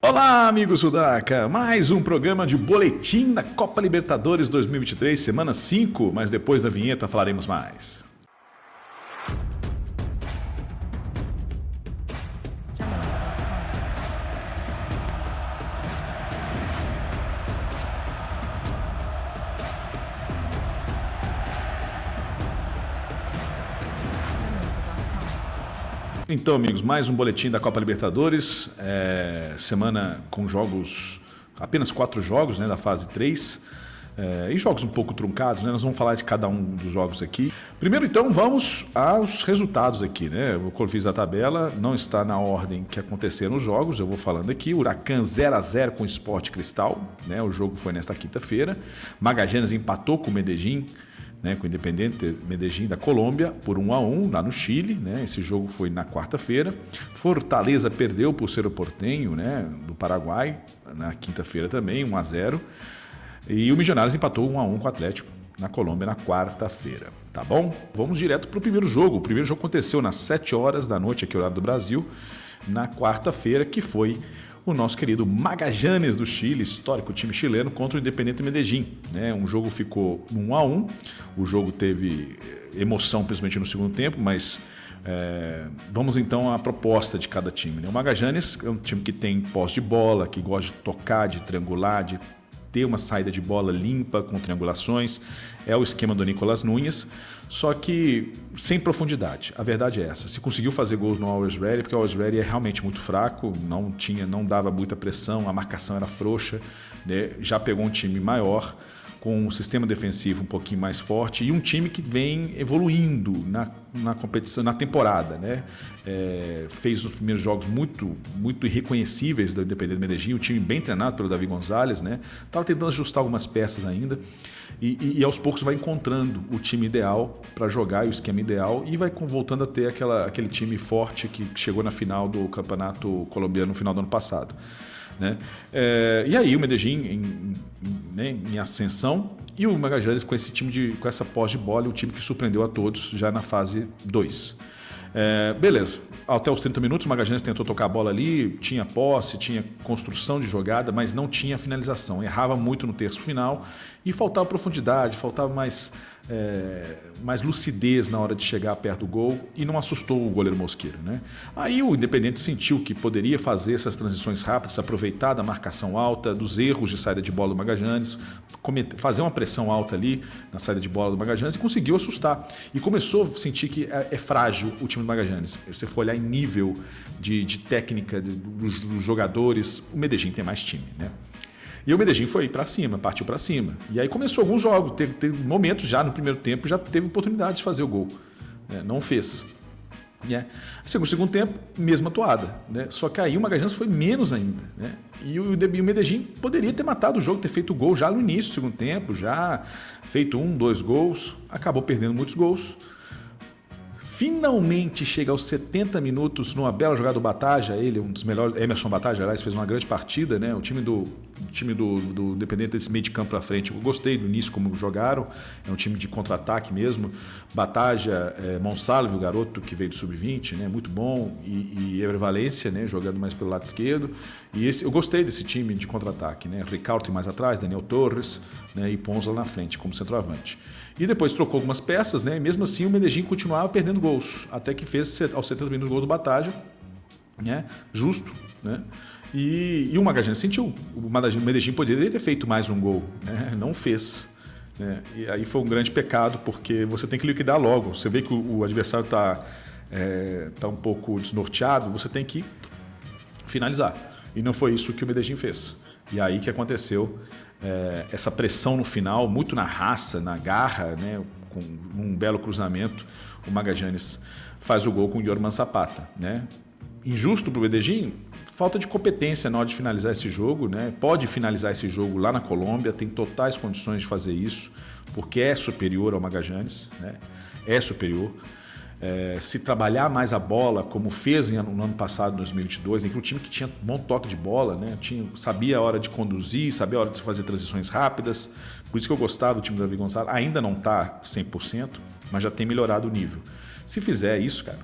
Olá, amigos Sudaca! Mais um programa de boletim da Copa Libertadores 2023, semana 5, mas depois da vinheta falaremos mais. Então, amigos, mais um boletim da Copa Libertadores, semana com jogos, apenas 4 jogos, né, da fase 3, e jogos um pouco truncados, né? Nós vamos falar de cada um dos jogos aqui. Primeiro, então, vamos aos resultados aqui, né? Eu fiz a tabela, não está na ordem que aconteceram os jogos, eu vou falando aqui. Huracan 0-0 com o Sport Cristal, né? O jogo foi nesta quinta-feira. Magallanes empatou com o Medellín, né, com o Independiente Medellín da Colômbia por 1-1 lá no Chile, né? Esse jogo foi na quarta-feira. Fortaleza perdeu por Cerro Porteño, né, do Paraguai, na quinta-feira também, 1-0. E o Milionários empatou 1-1 com o Atlético na Colômbia na quarta-feira. Tá bom? Vamos direto para o primeiro jogo. O primeiro jogo aconteceu nas 7 horas da noite, aqui horário do Brasil, na quarta-feira, que foi o nosso querido Magallanes do Chile, histórico time chileno, contra o Independiente Medellín, né? Um jogo ficou 1-1, o jogo teve emoção principalmente no segundo tempo, mas vamos então à proposta de cada time, né? O Magallanes é um time que tem posse de bola, que gosta de tocar, de triangular, de ter uma saída de bola limpa, com triangulações, é o esquema do Nicolás Núñez, só que sem profundidade. A verdade é essa. Se conseguiu fazer gols no Always Ready, porque o Always Ready é realmente muito fraco, não dava muita pressão, a marcação era frouxa, né? Já pegou um time maior, com um sistema defensivo um pouquinho mais forte e um time que vem evoluindo na competição, na temporada, né? Fez os primeiros jogos muito irreconhecíveis do Independiente Medellín, um time bem treinado pelo Davi Gonzalez, né? Estava tentando ajustar algumas peças ainda e aos poucos vai encontrando o time ideal para jogar e o esquema ideal e vai voltando a ter aquele time forte que chegou na final do Campeonato Colombiano no final do ano passado, né? E aí o Medellín em ascensão e o Magallanes com esse time com essa posse de bola, um time que surpreendeu a todos já na fase 2. Beleza, até os 30 minutos o Magallanes tentou tocar a bola ali, tinha posse, tinha construção de jogada, mas não tinha finalização, errava muito no terço final e faltava profundidade, faltava mais lucidez na hora de chegar perto do gol e não assustou o goleiro Mosquera, né? Aí o Independiente sentiu que poderia fazer essas transições rápidas, aproveitar da marcação alta, dos erros de saída de bola do Magallanes, fazer uma pressão alta ali na saída de bola do Magallanes e conseguiu assustar. E começou a sentir que é frágil o time do Magallanes. Se você for olhar em nível de técnica dos jogadores, o Medellín tem mais time, né? E o Medellín foi para cima, partiu para cima. E aí começou alguns jogos, teve momentos já no primeiro tempo, já teve oportunidade de fazer o gol, né? Não fez. No segundo tempo, mesma toada, né? Só que aí o Magallanes foi menos ainda, né? E o Medellín poderia ter matado o jogo, ter feito o gol já no início do segundo tempo, já feito 2 gols, acabou perdendo muitos gols. Finalmente chega aos 70 minutos numa bela jogada do Bataja, ele, um dos melhores, Emerson Bataja, aliás, fez uma grande partida, né? O time do Independiente desse meio de campo para frente, eu gostei do início como jogaram, é um time de contra-ataque mesmo. Bataja, Monsalve, o garoto que veio do Sub-20, né? Muito bom, e Ever Valencia, né? Jogando mais pelo lado esquerdo. E eu gostei desse time de contra-ataque, né? Ricardo mais atrás, Daniel Torres, né? E Ponzo lá na frente como centroavante. E depois trocou algumas peças, né? E mesmo assim o Medellín continuava perdendo gols, até que fez aos 70 minutos o gol do Bataja, né? Justo, né? E o Magallanes sentiu. O Medellín poderia ter feito mais um gol, né? Não fez, né? E aí foi um grande pecado, porque você tem que liquidar logo. Você vê que o adversário está um pouco desnorteado, você tem que finalizar. E não foi isso que o Medellín fez. E aí que aconteceu essa pressão no final, muito na raça, na garra, né? Com um belo cruzamento, o Magallanes faz o gol com o Yorman Zapata, né? Injusto para o Medellín, falta de competência na hora de finalizar esse jogo, né? Pode finalizar esse jogo lá na Colômbia, tem totais condições de fazer isso, porque é superior ao Magallanes, né? É superior. se trabalhar mais a bola, como fez no ano passado, 2022, em que um time que tinha bom toque de bola, né? Sabia a hora de conduzir, sabia a hora de fazer transições rápidas. Por isso que eu gostava do time do Davi Gonçalves. Ainda não está 100%, mas já tem melhorado o nível. Se fizer isso, cara,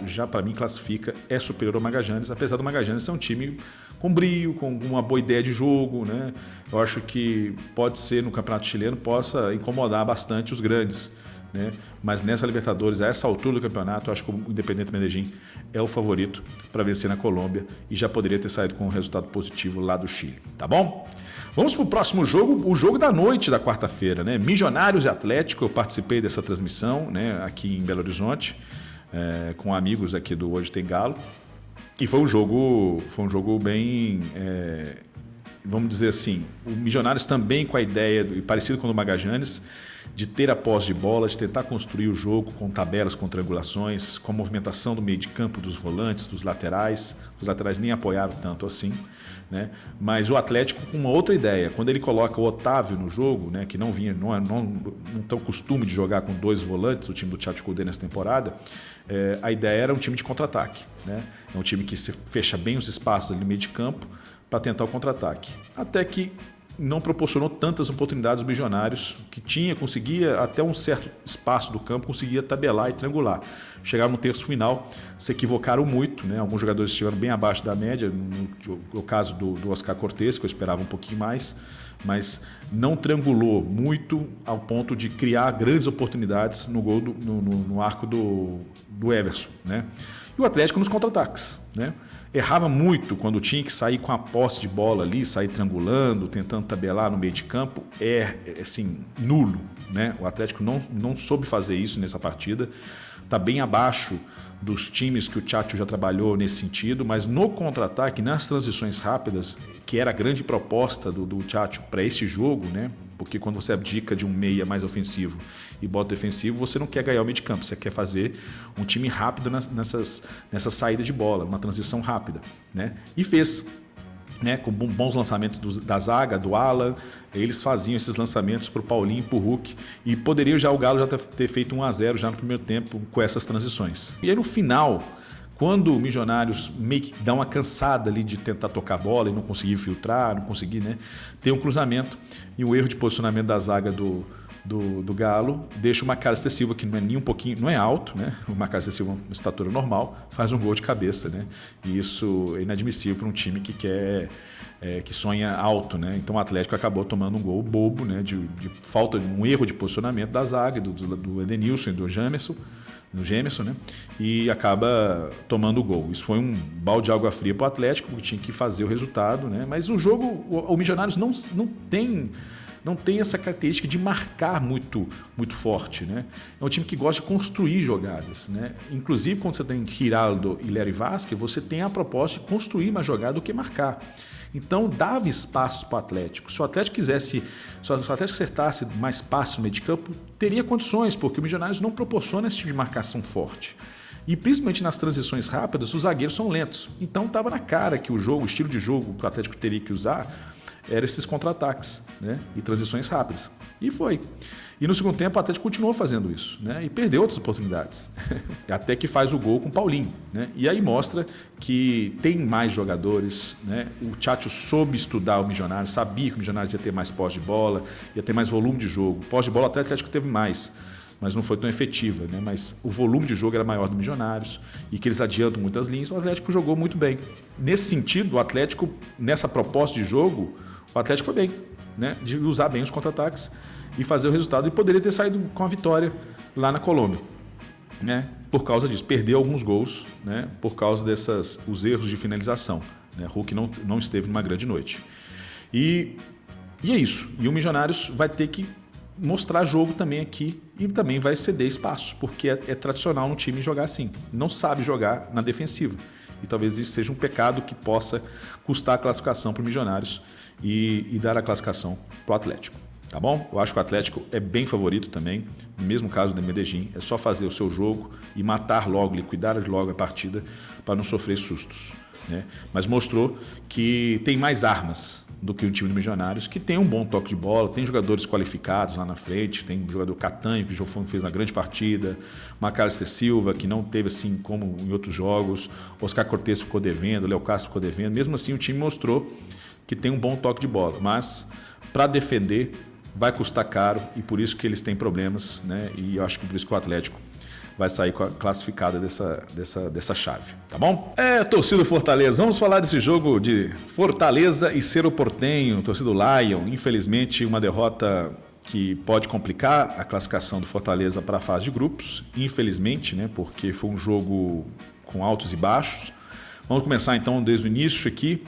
já para mim classifica, é superior ao Magajanes, apesar do Magajanes ser um time com brio, com uma boa ideia de jogo, né? Eu acho que pode ser, no Campeonato Chileno, possa incomodar bastante os grandes, né? Mas nessa Libertadores, a essa altura do campeonato, eu acho que o Independiente Medellín é o favorito para vencer na Colômbia e já poderia ter saído com um resultado positivo lá do Chile, tá bom? Vamos para o próximo jogo, o jogo da noite da quarta-feira, né? Milionários e Atlético. Eu participei dessa transmissão, né, aqui em Belo Horizonte, com amigos aqui do Hoje Tem Galo, e foi um jogo bem, vamos dizer assim, o Milionários também com a ideia, parecido com o do Magajanes, de ter a posse de bola, de tentar construir o jogo com tabelas, com triangulações, com a movimentação do meio de campo, dos volantes, dos laterais. Os laterais nem apoiaram tanto assim, né? Mas o Atlético com uma outra ideia. Quando ele coloca o Otávio no jogo, né, que não tem o costume de jogar com 2 volantes, o time do Tchatcho Kudê nessa temporada, a ideia era um time de contra-ataque, né? É um time que se fecha bem os espaços ali no meio de campo para tentar o contra-ataque. Até que não proporcionou tantas oportunidades aos Milionários, que conseguia até um certo espaço do campo, conseguia tabelar e triangular. Chegaram no terço final, se equivocaram muito, né? Alguns jogadores estiveram bem abaixo da média, no caso do Oscar Cortés, que eu esperava um pouquinho mais, mas não triangulou muito ao ponto de criar grandes oportunidades no gol no arco do Everson, né? E o Atlético nos contra-ataques, né? Errava muito quando tinha que sair com a posse de bola ali, sair triangulando, tentando tabelar no meio de campo. Assim, nulo, né? O Atlético não soube fazer isso nessa partida. Está bem abaixo dos times que o Tchatcho já trabalhou nesse sentido, mas no contra-ataque, nas transições rápidas, que era a grande proposta do Tchatcho para esse jogo, né? Porque quando você abdica de um meia mais ofensivo e bota defensivo, você não quer ganhar o meio de campo, você quer fazer um time rápido nessa saída de bola, uma transição rápida, né? E fez, né? Com bons lançamentos da zaga, do Alan, eles faziam esses lançamentos para o Paulinho e para o Hulk, e poderia o Galo já ter feito 1-0 já no primeiro tempo com essas transições. E aí no final, quando o Milionários meio que dá uma cansada ali de tentar tocar a bola e não conseguir filtrar, não conseguir, né, ter um cruzamento e o erro de posicionamento da zaga do Galo deixa o Macalester Silva, que não é nem um pouquinho, não é alto, né? O Macalester Silva, uma estatura normal, faz um gol de cabeça, né? E isso é inadmissível para um time que que sonha alto, né? Então o Atlético acabou tomando um gol bobo, né? De falta, um erro de posicionamento da zaga, do Edenilson e do Jamerson, né? E acaba tomando o gol. Isso foi um balde de água fria para o Atlético, que tinha que fazer o resultado, né? Mas o jogo, o Milionários não tem essa característica de marcar muito forte, né? É um time que gosta de construir jogadas, né? Inclusive, quando você tem Giraldo e Léry Vasquez, você tem a proposta de construir uma jogada do que marcar. Então, dava espaço para o Atlético. Se o Atlético acertasse mais passe no meio de campo, teria condições, porque o Milionários não proporciona esse tipo de marcação forte. E principalmente nas transições rápidas, os zagueiros são lentos. Então, estava na cara que o estilo de jogo que o Atlético teria que usar era esses contra-ataques, né? E transições rápidas. E foi. E no segundo tempo o Atlético continuou fazendo isso, né? E perdeu outras oportunidades. Até que faz o gol com o Paulinho, né? E aí mostra que tem mais jogadores, né? O Tchatcho soube estudar o Milionários, sabia que o Milionários ia ter mais posse de bola, ia ter mais volume de jogo. Posse de bola até o Atlético teve mais, mas não foi tão efetiva, né? Mas o volume de jogo era maior do Milionários e que eles adiantam muitas linhas, o Atlético jogou muito bem. Nesse sentido, o Atlético, nessa proposta de jogo, o Atlético foi bem, né? De usar bem os contra-ataques e fazer o resultado, e poderia ter saído com a vitória lá na Colômbia, né? Por causa disso, perdeu alguns gols, né? Por causa os erros de finalização, né? Hulk não esteve numa grande noite. E é isso. E o Milionários vai ter que mostrar jogo também aqui e também vai ceder espaço, porque é tradicional no time jogar assim. Não sabe jogar na defensiva. E talvez isso seja um pecado que possa custar a classificação para o Milionários e dar a classificação para o Atlético. Tá bom? Eu acho que o Atlético é bem favorito também, no mesmo caso do Medellín. É só fazer o seu jogo e matar logo, liquidar logo a partida para não sofrer sustos, né? Mas mostrou que tem mais armas, do que o time do Milionários, que tem um bom toque de bola, tem jogadores qualificados lá na frente, tem o jogador Catanho, que fez uma grande partida, Macalister Silva, que não teve assim como em outros jogos, Oscar Cortez ficou devendo, Léo Castro ficou devendo, mesmo assim o time mostrou que tem um bom toque de bola, mas para defender vai custar caro e por isso que eles têm problemas, né? E eu acho que por isso que o Atlético vai sair classificado dessa chave, tá bom? Torcida do Fortaleza, vamos falar desse jogo de Fortaleza e Cerro Porteño, torcida do Lion, infelizmente uma derrota que pode complicar a classificação do Fortaleza para a fase de grupos, infelizmente, né? Porque foi um jogo com altos e baixos. Vamos começar então desde o início aqui.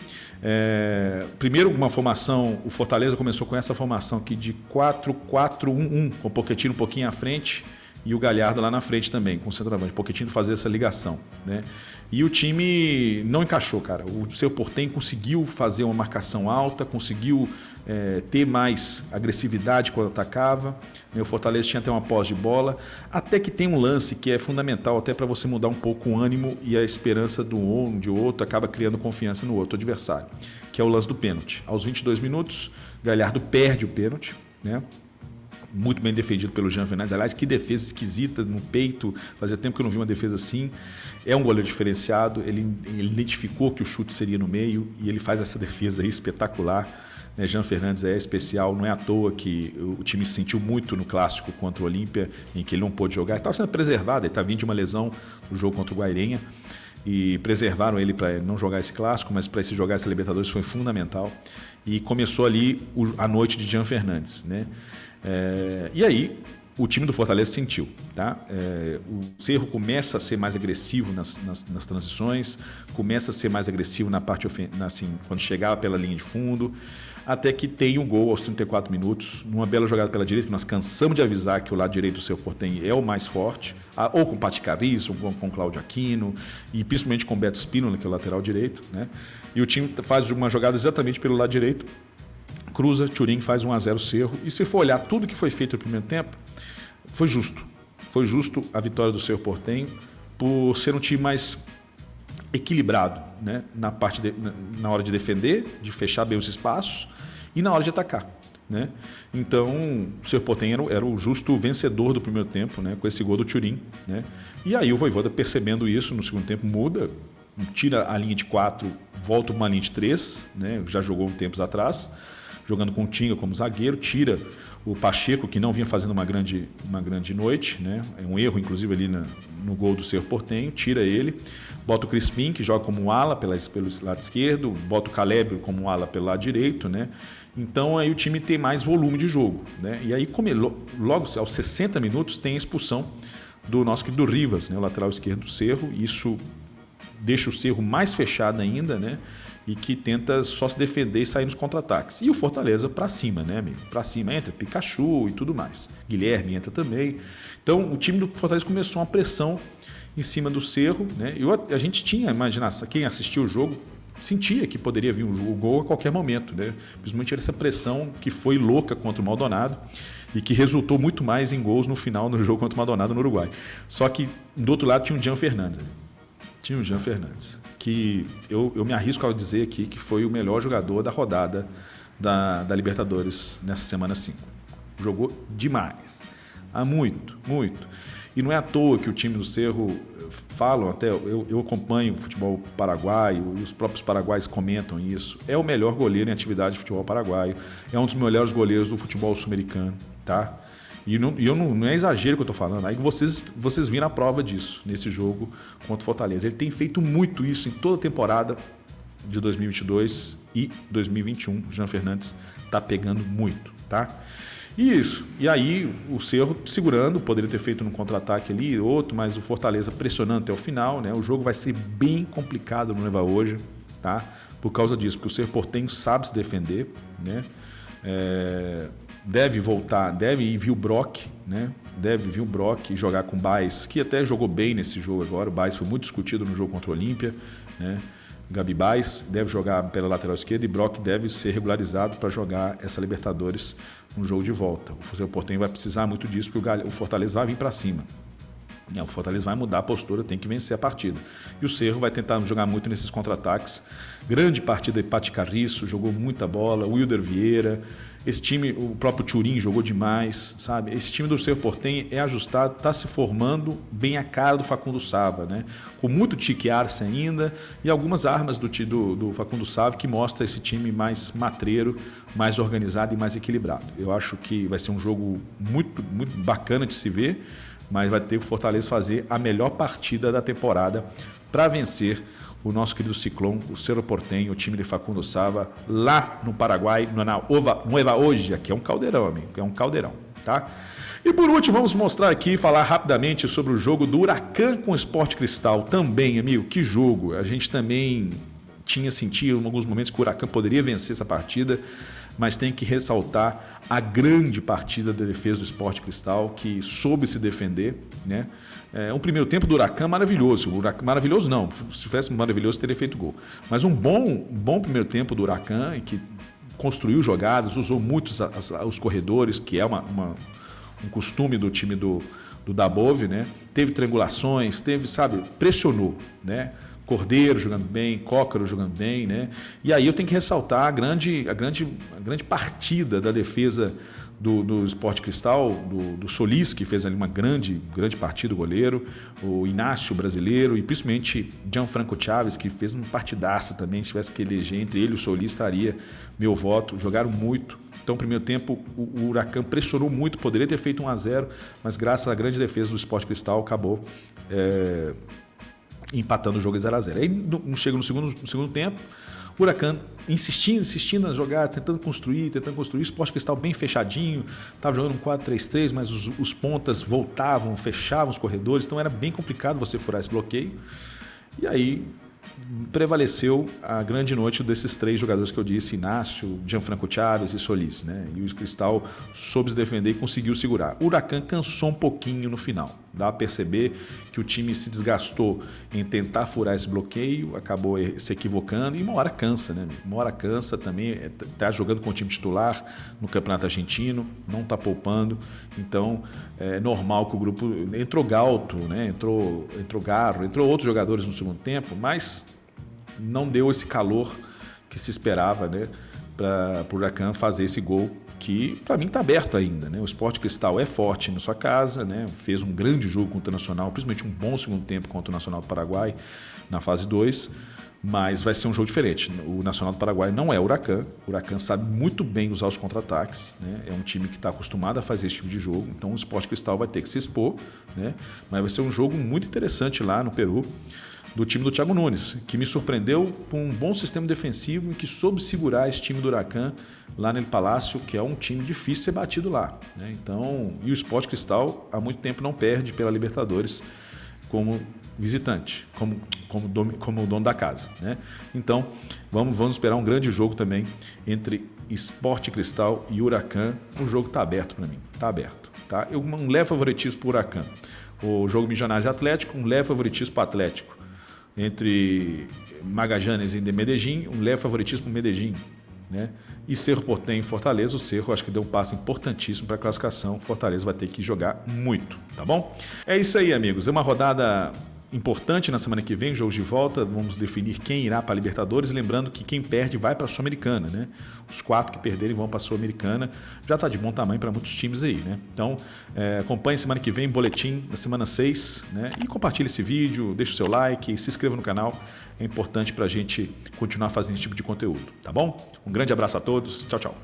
Primeiro uma formação, o Fortaleza começou com essa formação aqui de 4-4-1-1, com o Pochettino um pouquinho à frente e o Galhardo lá na frente também, com o centroavante. O Pochettino fazer essa ligação, né? E o time não encaixou, cara. O Cerro Porteño conseguiu fazer uma marcação alta, conseguiu ter mais agressividade quando atacava. O Fortaleza tinha até uma posse de bola, até que tem um lance que é fundamental até para você mudar um pouco o ânimo e a esperança de um de outro, acaba criando confiança no outro adversário, que é o lance do pênalti. Aos 22 minutos, Galhardo perde o pênalti, né? Muito bem defendido pelo Jean Fernandes. Aliás, que defesa esquisita no peito. Fazia tempo que eu não vi uma defesa assim. É um goleiro diferenciado. Ele identificou que o chute seria no meio e ele faz essa defesa aí espetacular. Jean Fernandes é especial. Não é à toa que o time se sentiu muito no clássico contra o Olímpia, em que ele não pôde jogar. Ele estava sendo preservado. Ele estava vindo de uma lesão no jogo contra o Guairenha. E preservaram ele para não jogar esse clássico, mas para esse jogar essa Libertadores foi fundamental. E começou ali a noite de Jean Fernandes, né? E aí o time do Fortaleza sentiu, tá? O Cerro começa a ser mais agressivo nas transições, começa a ser mais agressivo na parte assim, quando chegava pela linha de fundo, até que tem um gol aos 34 minutos, numa bela jogada pela direita, que nós cansamos de avisar que o lado direito do Cerro Porteño é o mais forte, ou com o Pati Carriço, ou com o Cláudio Aquino, e principalmente com o Beto Spínola, que é o lateral direito, né? E o time faz uma jogada exatamente pelo lado direito, cruza, Thuram faz 1-0 Cerro, e se for olhar tudo que foi feito no primeiro tempo, foi justo. Foi justo a vitória do Cerro Porteño por ser um time mais equilibrado, né? Na hora de defender, de fechar bem os espaços e na hora de atacar, né? Então, o Cerro Porteño era o justo vencedor do primeiro tempo, né? Com esse gol do Thuram, né? E aí o Vojvoda, percebendo isso, no segundo tempo muda, tira a linha de 4, volta para uma linha de 3, né? Já jogou um tempos atrás, jogando com o Tinga como zagueiro, tira o Pacheco, que não vinha fazendo uma grande noite, né? É um erro, inclusive, ali no gol do Cerro Porteño, tira ele, bota o Crispim, que joga como ala pelo lado esquerdo, bota o Caleb como ala pelo lado direito, né? Então aí o time tem mais volume de jogo, né? E aí, logo aos 60 minutos, tem a expulsão do nosso querido Rivas, né? O lateral esquerdo do Cerro, isso deixa o Cerro mais fechado ainda, né? E que tenta só se defender e sair nos contra-ataques. E o Fortaleza para cima, né, amigo? Para cima entra Pikachu e tudo mais. Guilherme entra também. Então, o time do Fortaleza começou uma pressão em cima do Cerro, né? A gente tinha imaginação, quem assistiu o jogo sentia que poderia vir o gol a qualquer momento, né? Principalmente essa pressão que foi louca contra o Maldonado e que resultou muito mais em gols no final do jogo contra o Maldonado no Uruguai. Só que do outro lado tinha o Jean Fernandes, né? Tinha o Jean Fernandes, que eu me arrisco a dizer aqui que foi o melhor jogador da rodada da Libertadores nessa semana 5. Jogou demais. Muito, muito. E não é à toa que o time do Cerro falam, até eu acompanho o futebol paraguaio, e os próprios paraguaios comentam isso. É o melhor goleiro em atividade de futebol paraguaio. É um dos melhores goleiros do futebol sul-americano, tá? E não é exagero que eu estou falando. Aí vocês viram a prova disso nesse jogo contra o Fortaleza. Ele tem feito muito isso em toda a temporada de 2022 e 2021. O Jean Fernandes está pegando muito, tá? Isso. E aí o Cerro segurando, poderia ter feito um contra-ataque ali, outro, mas o Fortaleza pressionando até o final, né? O jogo vai ser bem complicado no Leva Hoje, tá? Por causa disso, porque o Cerro Porteño sabe se defender, né? Deve voltar, deve ir vir o Brock, né? Deve vir o Brock e jogar com o Baez, que até jogou bem nesse jogo agora. O Baez foi muito discutido no jogo contra o Olímpia, né? Gabi Baez deve jogar pela lateral esquerda e Brock deve ser regularizado para jogar essa Libertadores no jogo de volta. O Cerro Porteño vai precisar muito disso, porque o Fortaleza vai vir para cima. O Fortaleza vai mudar a postura, tem que vencer a partida. E o Cerro vai tentar jogar muito nesses contra-ataques. Grande partida de Pati Carriço, jogou muita bola. Wilder Vieira. Esse time, o próprio Turim jogou demais, sabe? Esse time do Cerro Porteño é ajustado, está se formando bem a cara do Facundo Sava, né? Com muito tique Arce ainda e algumas armas do Facundo Sava que mostra esse time mais matreiro, mais organizado e mais equilibrado. Eu acho que vai ser um jogo muito, muito bacana de se ver, mas vai ter que o Fortaleza fazer a melhor partida da temporada para vencer o nosso querido Ciclón, o Cerro Porteño, o time de Facundo Sava, lá no Paraguai, na Nueva Oja, que é um caldeirão, amigo, é um caldeirão, tá? E por último, vamos mostrar aqui, falar rapidamente sobre o jogo do Huracan com o Sport Cristal. Também, amigo, que jogo! A gente também tinha sentido em alguns momentos que o Huracan poderia vencer essa partida, mas tem que ressaltar a grande partida da defesa do Sport Cristal, que soube se defender, né? Um primeiro tempo do Huracan maravilhoso. Maravilhoso não, se fosse maravilhoso teria feito gol. Mas um bom primeiro tempo do Huracan, que construiu jogadas, usou muito os corredores, que é um costume do time do Dabove, né? Teve triangulações, pressionou, né? Cordeiro jogando bem, Cócaro jogando bem, né? E aí eu tenho que ressaltar a grande partida da defesa do Sport Cristal, do Solis, que fez ali uma grande partida, o goleiro, o Inácio brasileiro e principalmente Gianfranco Chaves, que fez uma partidaça também. Se tivesse que eleger entre ele e o Solis, estaria meu voto. Jogaram muito. Então, no primeiro tempo, o Huracan pressionou muito, poderia ter feito 1-0, mas graças à grande defesa do Sport Cristal, acabou empatando o jogo em 0-0. Aí chega no segundo tempo, o Huracan insistindo na jogada, tentando construir, o Sport Cristal bem fechadinho, estava jogando um 4-3-3, mas os pontas voltavam, fechavam os corredores, então era bem complicado você furar esse bloqueio. E aí prevaleceu a grande noite desses três jogadores que eu disse, Inácio, Gianfranco Chaves e Solis, né? E o Cristal soube se defender e conseguiu segurar. O Huracan cansou um pouquinho no final. Dá a perceber que o time se desgastou em tentar furar esse bloqueio, acabou se equivocando e uma hora cansa, né? Uma hora cansa também, tá jogando com o time titular no Campeonato Argentino, não tá poupando, então é normal que o grupo entrou Galto, né? Entrou Garro, entrou outros jogadores no segundo tempo, mas não deu esse calor que se esperava, né? Para o Huracan fazer esse gol que para mim está aberto ainda, né? O Sport Cristal é forte na sua casa, né? Fez um grande jogo contra o Nacional, principalmente um bom segundo tempo contra o Nacional do Paraguai na fase 2, mas vai ser um jogo diferente. O Nacional do Paraguai não é o Huracan sabe muito bem usar os contra-ataques, né? É um time que está acostumado a fazer esse tipo de jogo, então o Sport Cristal vai ter que se expor, né? Mas vai ser um jogo muito interessante lá no Peru, do time do Thiago Nunes, que me surpreendeu com um bom sistema defensivo e que soube segurar esse time do Huracan lá no El Palácio, que é um time difícil de ser batido lá, né? Então, e o Sport Cristal há muito tempo não perde pela Libertadores como visitante, como dono da casa, né? Então, vamos esperar um grande jogo também entre Sport Cristal e Huracan. O jogo está aberto para mim, está aberto, tá? Eu um leve favoritismo para o Huracan. O jogo Milionários Atlético, um leve favoritismo para o Atlético. Entre Magallanes e Medellín, um leve favoritismo para o Medellín, né? E Cerro Porteño e Fortaleza, o Cerro acho que deu um passo importantíssimo para a classificação. Fortaleza vai ter que jogar muito, tá bom? É isso aí, amigos. É uma rodada importante na semana que vem, jogos de volta, vamos definir quem irá para a Libertadores, lembrando que quem perde vai para a Sul-Americana, né? Os 4 que perderem vão para a Sul-Americana, já está de bom tamanho para muitos times aí, né? Então, acompanhe semana que vem, boletim da semana 6, né? E compartilhe esse vídeo, deixe o seu like, se inscreva no canal, é importante para a gente continuar fazendo esse tipo de conteúdo, tá bom? Um grande abraço a todos, tchau, tchau.